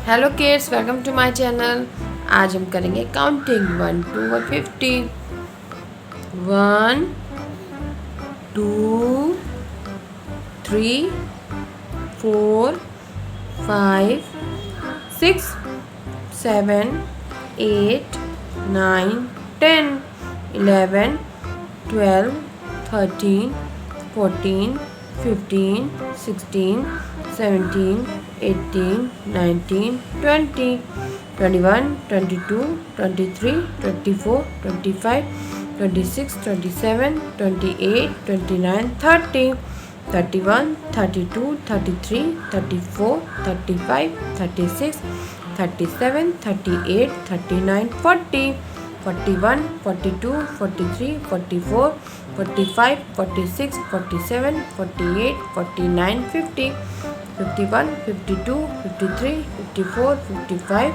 Hello kids, welcome to my channel. आज हम करेंगे काउंटिंग 1 to 150। 1 2 3 4 5 6 7 8 9 10 11 12 13 14 15 16 17 18 19 20 21 22 23 24 25 26 27 28 29 30 31 32 33 34 35 36 37 38 39 40 41 42 43 44 45 46 47 48 49 50 51 52 53 54 55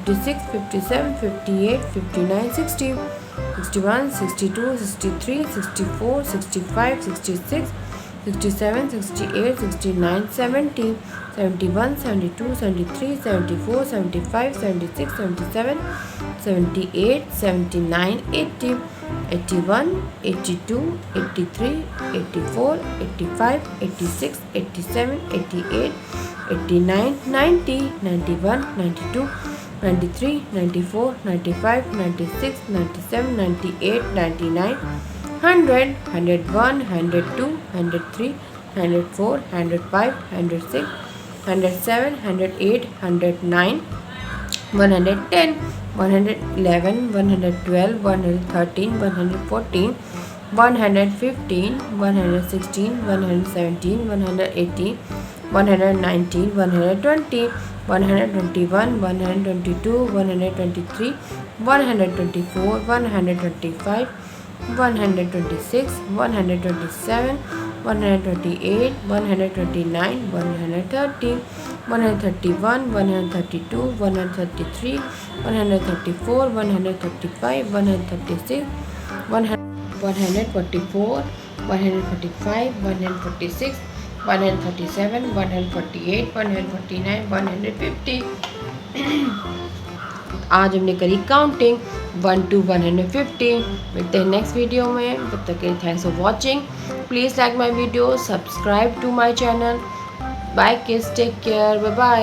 56 57 58 59 60 61 62 63 64 65 66 67 68 69 70 71 72 73 74 75 76 77 78 79 80 81 82 83 84 85 86 87 88 89 90 91 92 93 94 95 96 97 98 99 100 101 102 103 104 105 106 107 108 109 110 111 112 113 114 115 116 117 118 119 120 121 122 123 124 125 126 127 128 129 130 131 132 133 134 135 136 144 145 146 147 148 149 150। आज हमने करी काउंटिंग 1 to 150। मिलते हैं नेक्स्ट वीडियो में, तब तक के लिए thanks for watching. Please like my video, subscribe to my channel. Bye kids, take care, bye bye.